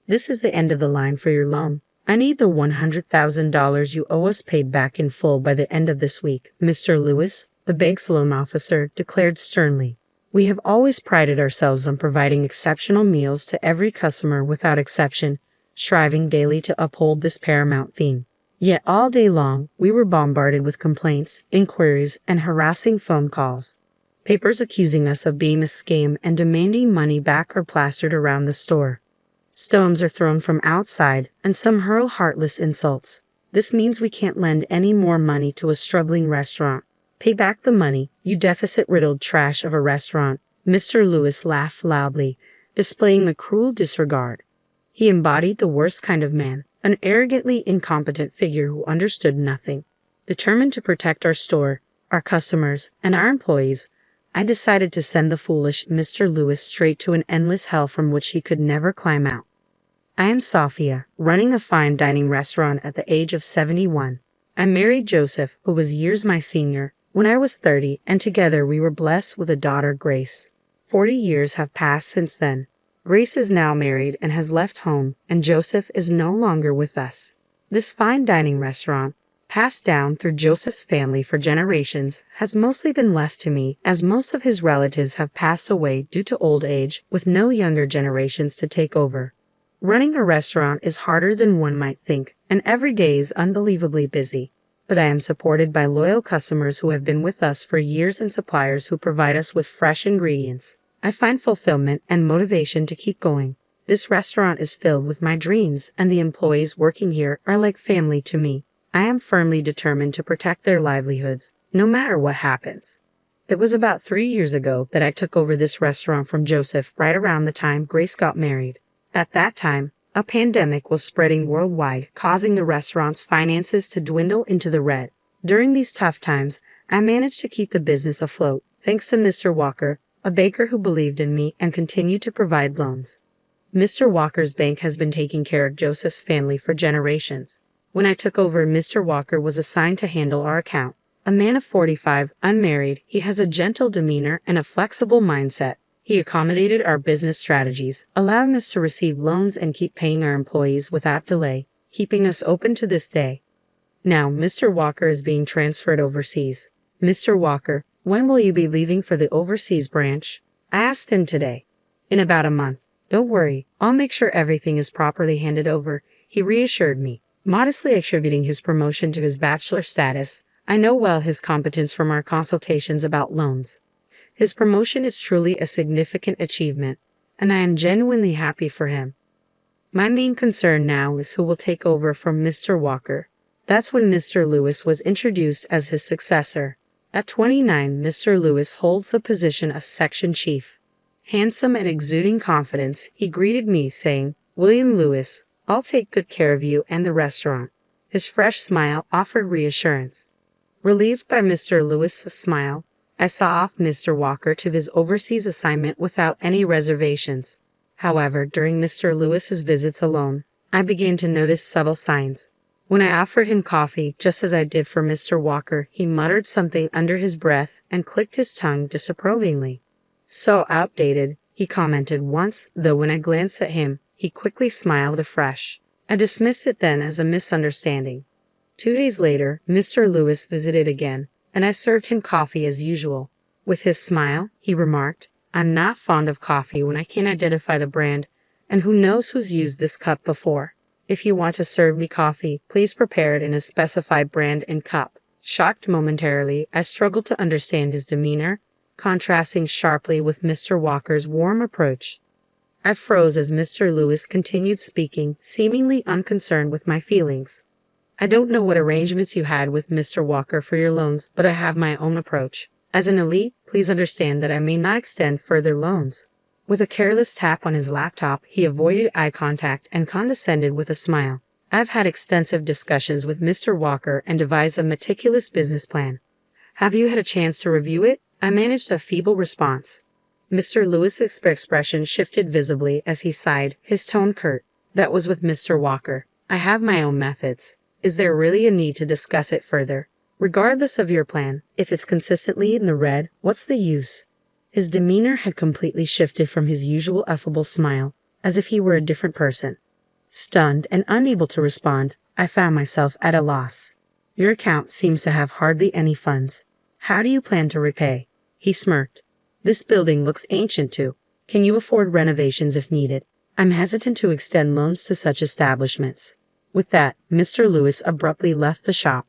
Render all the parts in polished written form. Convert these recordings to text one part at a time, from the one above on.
This is the end of the line for your loan. I need the $100,000 you owe us paid back in full by the end of this week, Mr. Lewis, the bank's loan officer, declared sternly. We have always prided ourselves on providing exceptional meals to every customer without exception, striving daily to uphold this paramount theme. Yet all day long, we were bombarded with complaints, inquiries, and harassing phone calls. Papers accusing us of being a scam and demanding money back are plastered around the store. Stones are thrown from outside, and some hurl heartless insults. This means we can't lend any more money to a struggling restaurant. Pay back the money, you deficit-riddled trash of a restaurant. Mr. Lewis laughed loudly, displaying a cruel disregard. He embodied the worst kind of man, an arrogantly incompetent figure who understood nothing. Determined to protect our store, our customers, and our employees, I decided to send the foolish Mr. Lewis straight to an endless hell from which he could never climb out. I am Sophia, running a fine dining restaurant at the age of 71. I married Joseph, who was years my senior, when I was 30, and together we were blessed with a daughter, Grace. 40 years have passed since then. Grace is now married and has left home, and Joseph is no longer with us. This fine dining restaurant, passed down through Joseph's family for generations, has mostly been left to me, as most of his relatives have passed away due to old age, with no younger generations to take over. Running a restaurant is harder than one might think, and every day is unbelievably busy. But I am supported by loyal customers who have been with us for years and suppliers who provide us with fresh ingredients. I find fulfillment and motivation to keep going. This restaurant is filled with my dreams, and the employees working here are like family to me. I am firmly determined to protect their livelihoods, no matter what happens. It was about 3 years ago that I took over this restaurant from Joseph, right around the time Grace got married. At that time, a pandemic was spreading worldwide, causing the restaurant's finances to dwindle into the red. During these tough times, I managed to keep the business afloat, thanks to Mr. Walker, a banker who believed in me and continued to provide loans. Mr. Walker's bank has been taking care of Joseph's family for generations. When I took over, Mr. Walker was assigned to handle our account. A man of 45, unmarried, he has a gentle demeanor and a flexible mindset. He accommodated our business strategies, allowing us to receive loans and keep paying our employees without delay, keeping us open to this day. Now, Mr. Walker is being transferred overseas. Mr. Walker, when will you be leaving for the overseas branch? I asked him today. In about a month. Don't worry, I'll make sure everything is properly handed over, he reassured me. Modestly attributing his promotion to his bachelor status, I know well his competence from our consultations about loans. His promotion is truly a significant achievement, and I am genuinely happy for him. My main concern now is who will take over from Mr. Walker. That's when Mr. Lewis was introduced as his successor. At 29, Mr. Lewis holds the position of section chief. Handsome and exuding confidence, he greeted me saying, "William Lewis, I'll take good care of you and the restaurant." His fresh smile offered reassurance. Relieved by Mr. Lewis's smile, I saw off Mr. Walker to his overseas assignment without any reservations. However, during Mr. Lewis's visits alone, I began to notice subtle signs. When I offered him coffee, just as I did for Mr. Walker, he muttered something under his breath and clicked his tongue disapprovingly. "So outdated," he commented once, though when I glanced at him, he quickly smiled afresh. I dismissed it then as a misunderstanding. 2 days later, Mr. Lewis visited again, and I served him coffee as usual. With his smile, he remarked, "I'm not fond of coffee when I can't identify the brand, and who knows who's used this cup before. If you want to serve me coffee, please prepare it in a specified brand and cup." Shocked momentarily, I struggled to understand his demeanor, contrasting sharply with Mr. Walker's warm approach. I froze as Mr. Lewis continued speaking, seemingly unconcerned with my feelings. "I don't know what arrangements you had with Mr. Walker for your loans, but I have my own approach. As an elite, please understand that I may not extend further loans." With a careless tap on his laptop, he avoided eye contact and condescended with a smile. "I've had extensive discussions with Mr. Walker and devised a meticulous business plan. Have you had a chance to review it?" I managed a feeble response. Mr. Lewis's expression shifted visibly as he sighed, his tone curt. "That was with Mr. Walker. I have my own methods. Is there really a need to discuss it further? Regardless of your plan, if it's consistently in the red, what's the use?" His demeanor had completely shifted from his usual affable smile, as if he were a different person. Stunned and unable to respond, I found myself at a loss. Your account seems to have hardly any funds. How do you plan to repay? He smirked. This building looks ancient too. Can you afford renovations if needed? I'm hesitant to extend loans to such establishments. With that, Mr. Lewis abruptly left the shop.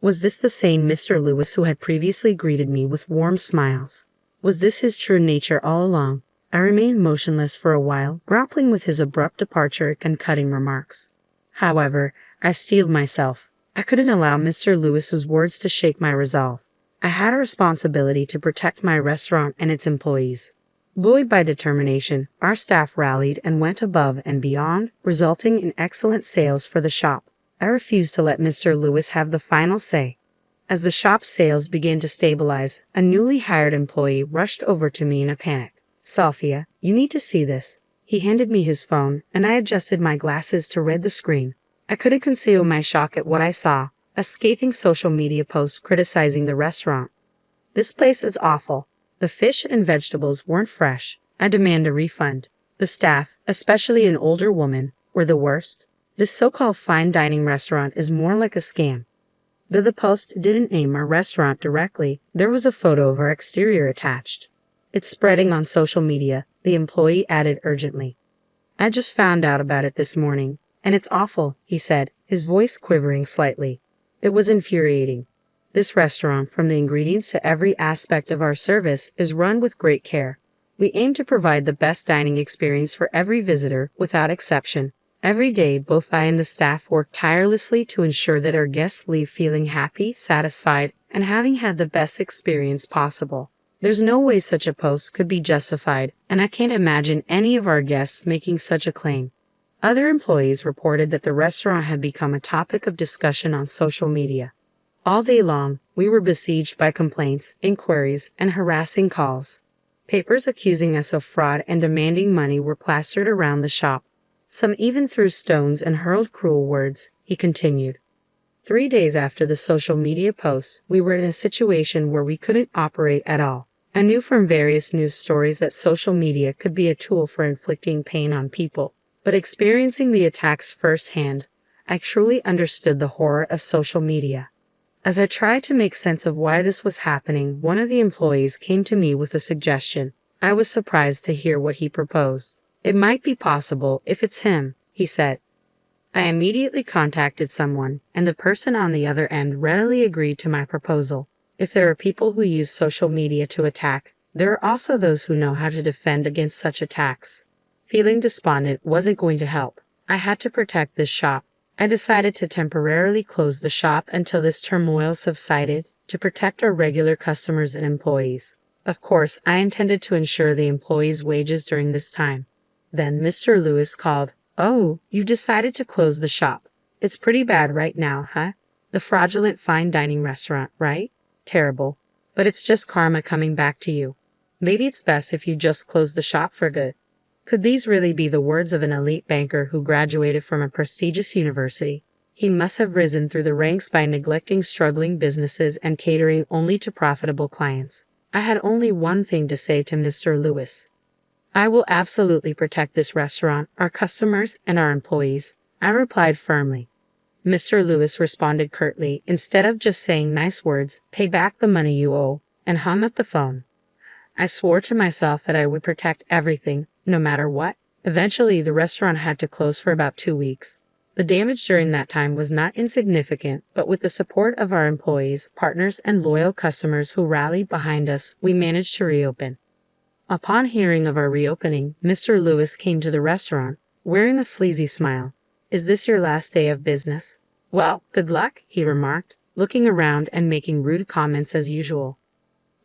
Was this the same Mr. Lewis who had previously greeted me with warm smiles? Was this his true nature all along? I remained motionless for a while, grappling with his abrupt departure and cutting remarks. However, I steeled myself. I couldn't allow Mr. Lewis's words to shake my resolve. I had a responsibility to protect my restaurant and its employees. Buoyed by determination, our staff rallied and went above and beyond, resulting in excellent sales for the shop. I refused to let Mr. Lewis have the final say. As the shop's sales began to stabilize, a newly hired employee rushed over to me in a panic. Sophia, you need to see this. He handed me his phone, and I adjusted my glasses to read the screen. I couldn't conceal my shock at what I saw, a scathing social media post criticizing the restaurant. This place is awful. The fish and vegetables weren't fresh. I demand a refund. The staff, especially an older woman, were the worst. This so-called fine dining restaurant is more like a scam. Though the post didn't name our restaurant directly, there was a photo of our exterior attached. It's spreading on social media, the employee added urgently. I just found out about it this morning, and it's awful, he said, his voice quivering slightly. It was infuriating. This restaurant, from the ingredients to every aspect of our service, is run with great care. We aim to provide the best dining experience for every visitor, without exception. Every day, both I and the staff work tirelessly to ensure that our guests leave feeling happy, satisfied, and having had the best experience possible. There's no way such a post could be justified, and I can't imagine any of our guests making such a claim. Other employees reported that the restaurant had become a topic of discussion on social media. All day long, we were besieged by complaints, inquiries, and harassing calls. Papers accusing us of fraud and demanding money were plastered around the shop. Some even threw stones and hurled cruel words, he continued. 3 days after the social media posts, we were in a situation where we couldn't operate at all. I knew from various news stories that social media could be a tool for inflicting pain on people, but experiencing the attacks firsthand, I truly understood the horror of social media. As I tried to make sense of why this was happening, one of the employees came to me with a suggestion. I was surprised to hear what he proposed. It might be possible if it's him, he said. I immediately contacted someone, and the person on the other end readily agreed to my proposal. If there are people who use social media to attack, there are also those who know how to defend against such attacks. Feeling despondent wasn't going to help. I had to protect this shop. I decided to temporarily close the shop until this turmoil subsided, to protect our regular customers and employees. Of course, I intended to ensure the employees' wages during this time. Then Mr. Lewis called. Oh, you decided to close the shop. It's pretty bad right now, huh? The fraudulent fine dining restaurant, right? Terrible. But it's just karma coming back to you. Maybe it's best if you just close the shop for good. Could these really be the words of an elite banker who graduated from a prestigious university? He must have risen through the ranks by neglecting struggling businesses and catering only to profitable clients. I had only one thing to say to Mr. Lewis. I will absolutely protect this restaurant, our customers, and our employees, I replied firmly. Mr. Lewis responded curtly, instead of just saying nice words, pay back the money you owe, and hung up the phone. I swore to myself that I would protect everything, no matter what. Eventually, the restaurant had to close for about 2 weeks. The damage during that time was not insignificant, but with the support of our employees, partners, and loyal customers who rallied behind us, we managed to reopen. Upon hearing of our reopening, Mr. Lewis came to the restaurant, wearing a sleazy smile. Is this your last day of business? Well, good luck, he remarked, looking around and making rude comments as usual.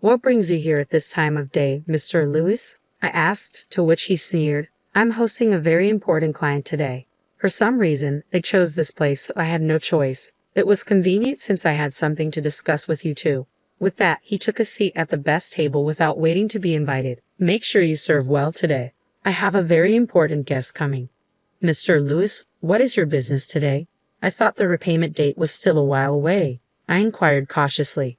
What brings you here at this time of day, Mr. Lewis? I asked, to which he sneered. I'm hosting a very important client today. For some reason, they chose this place, so I had no choice. It was convenient since I had something to discuss with you too. With that, he took a seat at the best table without waiting to be invited. Make sure you serve well today. I have a very important guest coming. Mr. Lewis, what is your business today? I thought the repayment date was still a while away. I inquired cautiously.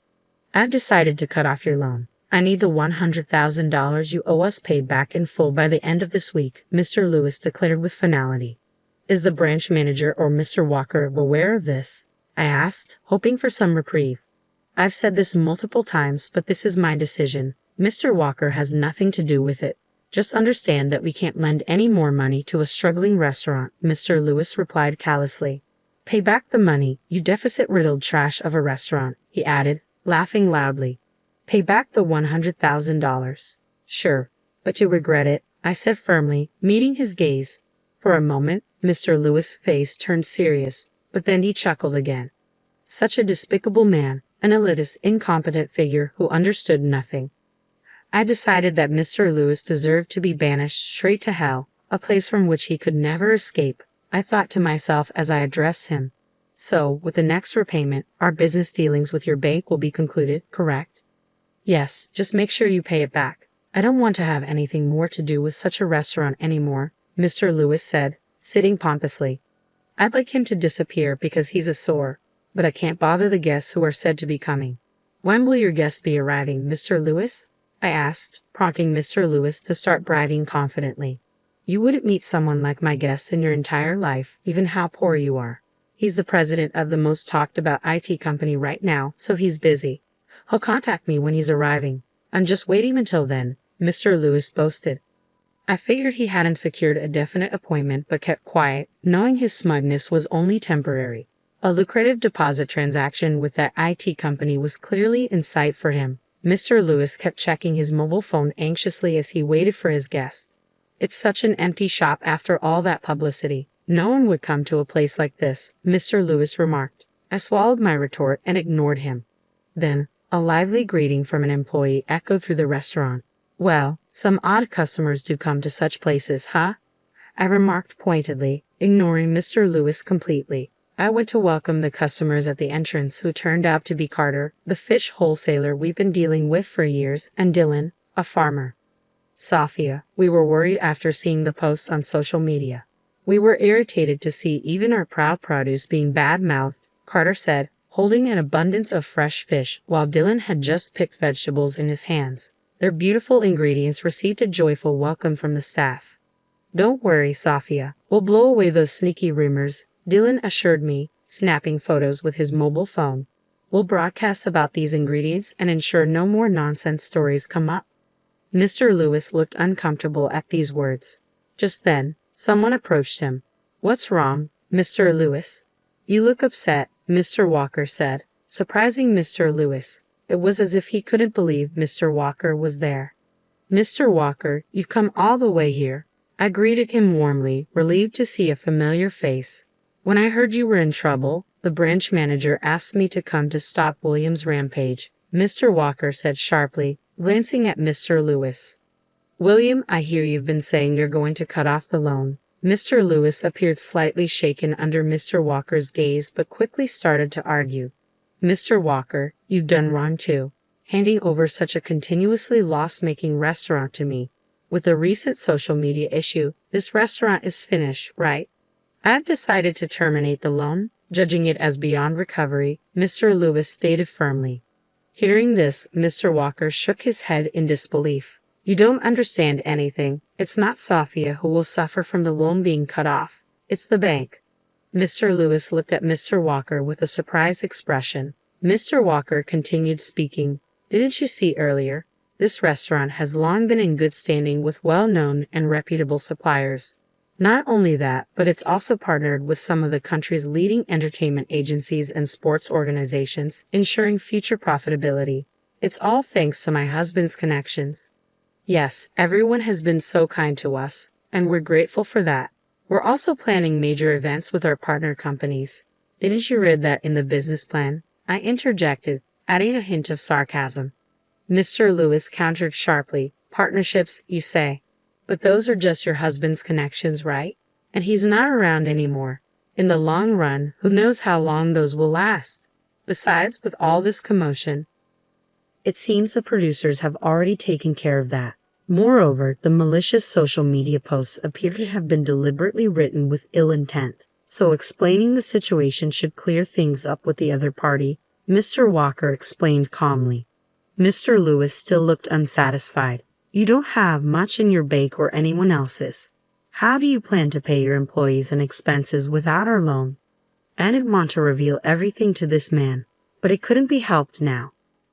I've decided to cut off your loan. I need the $100,000 you owe us paid back in full by the end of this week, Mr. Lewis declared with finality. Is the branch manager or Mr. Walker aware of this? I asked, hoping for some reprieve. I've said this multiple times, but this is my decision. Mr. Walker has nothing to do with it. Just understand that we can't lend any more money to a struggling restaurant, Mr. Lewis replied callously. Pay back the money, you deficit-riddled trash of a restaurant, he added, laughing loudly. Pay back the $100,000. Sure, but you'll regret it, I said firmly, meeting his gaze. For a moment, Mr. Lewis' face turned serious, but then he chuckled again. Such a despicable man, an elitist, incompetent figure who understood nothing. I decided that Mr. Lewis deserved to be banished straight to hell, a place from which he could never escape, I thought to myself as I addressed him. So, with the next repayment, our business dealings with your bank will be concluded, correct? Yes, just make sure you pay it back. I don't want to have anything more to do with such a restaurant anymore, Mr. Lewis said, sitting pompously. I'd like him to disappear because he's a sore, but I can't bother the guests who are said to be coming. When will your guests be arriving, Mr. Lewis? I asked, prompting Mr. Lewis to start bragging confidently. You wouldn't meet someone like my guests in your entire life, even how poor you are. He's the president of the most talked about IT company right now, so he's busy. He'll contact me when he's arriving. I'm just waiting until then, Mr. Lewis boasted. I figured he hadn't secured a definite appointment but kept quiet, knowing his smugness was only temporary. A lucrative deposit transaction with that IT company was clearly in sight for him. Mr. Lewis kept checking his mobile phone anxiously as he waited for his guests. It's such an empty shop after all that publicity. No one would come to a place like this, Mr. Lewis remarked. I swallowed my retort and ignored him. Then, a lively greeting from an employee echoed through the restaurant. Well, some odd customers do come to such places, huh? I remarked pointedly, ignoring Mr. Lewis completely. I went to welcome the customers at the entrance, who turned out to be Carter, the fish wholesaler we've been dealing with for years, and Dylan, a farmer. Sophia, we were worried after seeing the posts on social media. We were irritated to see even our proud produce being bad-mouthed, Carter said, holding an abundance of fresh fish while Dylan had just picked vegetables in his hands. Their beautiful ingredients received a joyful welcome from the staff. Don't worry, Sophia. We'll blow away those sneaky rumors, Dylan assured me, snapping photos with his mobile phone. We'll broadcast about these ingredients and ensure no more nonsense stories come up. Mr. Lewis looked uncomfortable at these words. Just then, someone approached him. What's wrong, Mr. Lewis? You look upset, Mr. Walker said, surprising Mr. Lewis. It was as if he couldn't believe Mr. Walker was there. Mr. Walker, you've come all the way here. I greeted him warmly, relieved to see a familiar face. When I heard you were in trouble, the branch manager asked me to come to stop William's rampage, Mr. Walker said sharply, glancing at Mr. Lewis. William, I hear you've been saying you're going to cut off the loan. Mr. Lewis appeared slightly shaken under Mr. Walker's gaze but quickly started to argue. Mr. Walker, you've done wrong too, handing over such a continuously loss-making restaurant to me. With the recent social media issue, this restaurant is finished, right? I've decided to terminate the loan, judging it as beyond recovery, Mr. Lewis stated firmly. Hearing this, Mr. Walker shook his head in disbelief. You don't understand anything. It's not Sophia who will suffer from the loan being cut off. It's the bank. Mr. Lewis looked at Mr. Walker with a surprised expression. Mr. Walker continued speaking. Didn't you see earlier? This restaurant has long been in good standing with well-known and reputable suppliers. Not only that, but it's also partnered with some of the country's leading entertainment agencies and sports organizations, ensuring future profitability. It's all thanks to my husband's connections. Yes, everyone has been so kind to us, and we're grateful for that. We're also planning major events with our partner companies. Didn't you read that in the business plan? I interjected, adding a hint of sarcasm. Mr. Lewis countered sharply. Partnerships, you say? But those are just your husband's connections, right? And he's not around anymore. In the long run, who knows how long those will last? Besides, with all this commotion, it seems the producers have already taken care of that. Moreover, the malicious social media posts appear to have been deliberately written with ill intent, so explaining the situation should clear things up with the other party, Mr. Walker explained calmly. Mr. Lewis still looked unsatisfied. You don't have much in your bank or anyone else's. How do you plan to pay your employees and expenses without our loan? I didn't want to reveal everything to this man, but it couldn't be helped now.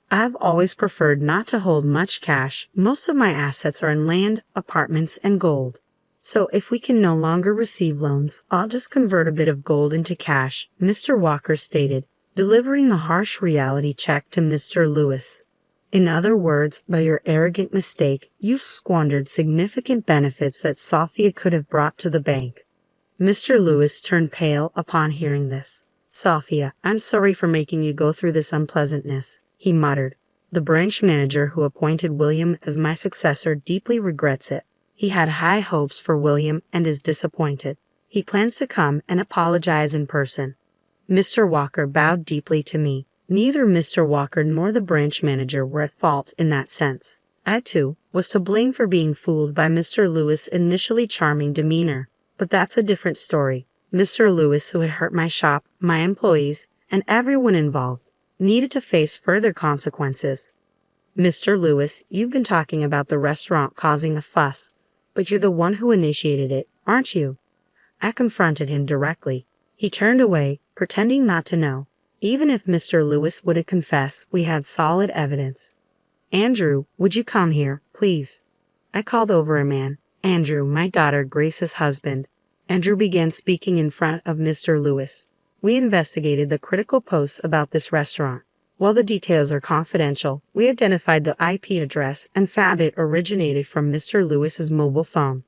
I've always preferred not to hold much cash. Most of my assets are in land, apartments, and gold. So if we can no longer receive loans, I'll just convert a bit of gold into cash, Mr. Walker stated, delivering a harsh reality check to Mr. Lewis. In other words, by your arrogant mistake, you've squandered significant benefits that Sophia could have brought to the bank. Mr. Lewis turned pale upon hearing this. Sophia, I'm sorry for making you go through this unpleasantness, he muttered. The branch manager who appointed William as my successor deeply regrets it. He had high hopes for William and is disappointed. He plans to come and apologize in person. Mr. Walker bowed deeply to me. Neither Mr. Walker nor the branch manager were at fault in that sense. I, too, was to blame for being fooled by Mr. Lewis' initially charming demeanor. But that's a different story. Mr. Lewis, who had hurt my shop, my employees, and everyone involved, needed to face further consequences. Mr. Lewis, you've been talking about the restaurant causing a fuss, but you're the one who initiated it, aren't you? I confronted him directly. He turned away, pretending not to know. Even if Mr. Lewis wouldn't confess, we had solid evidence. Andrew, would you come here, please? I called over a man. Andrew, my daughter Grace's husband. Andrew began speaking in front of Mr. Lewis. We investigated the critical posts about this restaurant. While the details are confidential, we identified the IP address and found it originated from Mr. Lewis's mobile phone.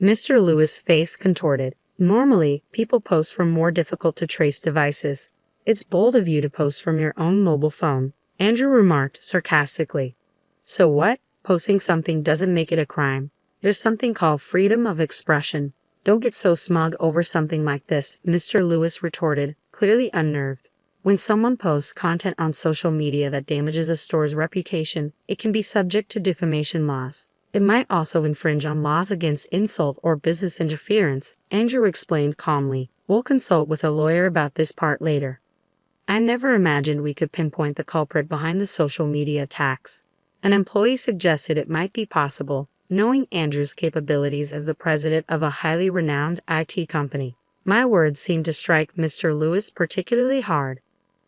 Mr. Lewis' face contorted. Normally, people post from more difficult to trace devices. It's bold of you to post from your own mobile phone, Andrew remarked sarcastically. So what? Posting something doesn't make it a crime. There's something called freedom of expression. Don't get so smug over something like this, Mr. Lewis retorted, clearly unnerved. When someone posts content on social media that damages a store's reputation, it can be subject to defamation laws. It might also infringe on laws against insult or business interference, Andrew explained calmly. We'll consult with a lawyer about this part later. I never imagined we could pinpoint the culprit behind the social media attacks. An employee suggested it might be possible, knowing Andrew's capabilities as the president of a highly renowned IT company. My words seemed to strike Mr. Lewis particularly hard.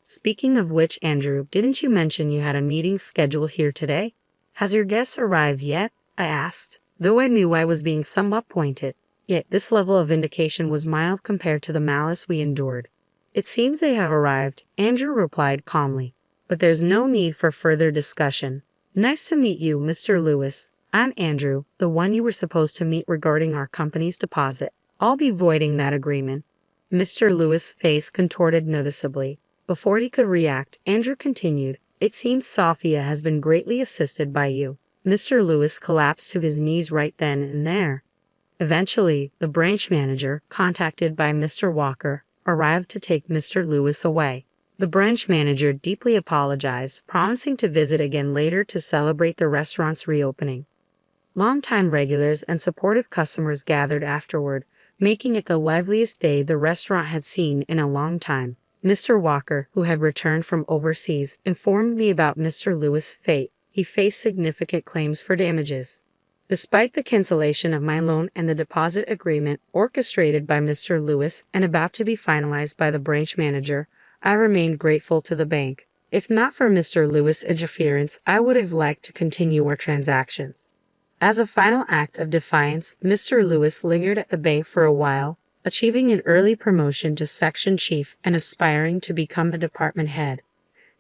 Speaking of which, Andrew, didn't you mention you had a meeting scheduled here today? Has your guest arrived yet? I asked, though I knew I was being somewhat pointed. Yet this level of vindication was mild compared to the malice we endured. It seems they have arrived, Andrew replied calmly. But there's no need for further discussion. Nice to meet you, Mr. Lewis. I'm Andrew, the one you were supposed to meet regarding our company's deposit. I'll be voiding that agreement. Mr. Lewis' face contorted noticeably. Before he could react, Andrew continued, It seems Sophia has been greatly assisted by you. Mr. Lewis collapsed to his knees right then and there. Eventually, the branch manager, contacted by Mr. Walker, arrived to take Mr. Lewis away. The branch manager deeply apologized, promising to visit again later to celebrate the restaurant's reopening. Longtime regulars and supportive customers gathered afterward, making it the liveliest day the restaurant had seen in a long time. Mr. Walker, who had returned from overseas, informed me about Mr. Lewis' fate. He faced significant claims for damages. Despite the cancellation of my loan and the deposit agreement orchestrated by Mr. Lewis and about to be finalized by the branch manager, I remained grateful to the bank. If not for Mr. Lewis' interference, I would have liked to continue our transactions. As a final act of defiance, Mr. Lewis lingered at the bank for a while, achieving an early promotion to section chief and aspiring to become a department head.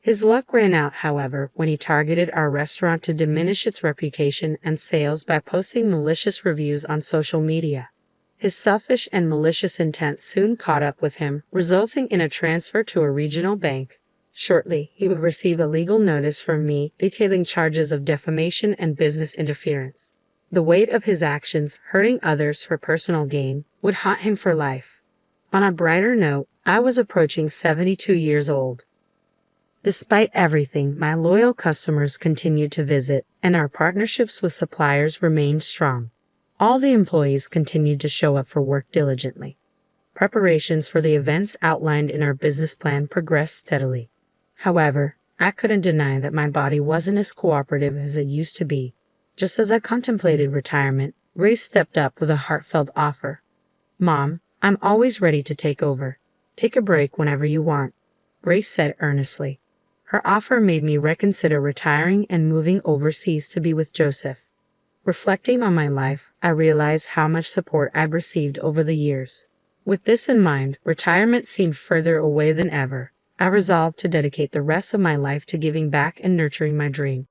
His luck ran out, however, when he targeted our restaurant to diminish its reputation and sales by posting malicious reviews on social media. His selfish and malicious intent soon caught up with him, resulting in a transfer to a regional bank. Shortly, he would receive a legal notice from me detailing charges of defamation and business interference. The weight of his actions, hurting others for personal gain, would haunt him for life. On a brighter note, I was approaching 72 years old. Despite everything, my loyal customers continued to visit, and our partnerships with suppliers remained strong. All the employees continued to show up for work diligently. Preparations for the events outlined in our business plan progressed steadily. However, I couldn't deny that my body wasn't as cooperative as it used to be. Just as I contemplated retirement, Grace stepped up with a heartfelt offer. Mom, I'm always ready to take over. Take a break whenever you want, Grace said earnestly. Her offer made me reconsider retiring and moving overseas to be with Joseph. Reflecting on my life, I realized how much support I've received over the years. With this in mind, retirement seemed further away than ever. I resolved to dedicate the rest of my life to giving back and nurturing my dream.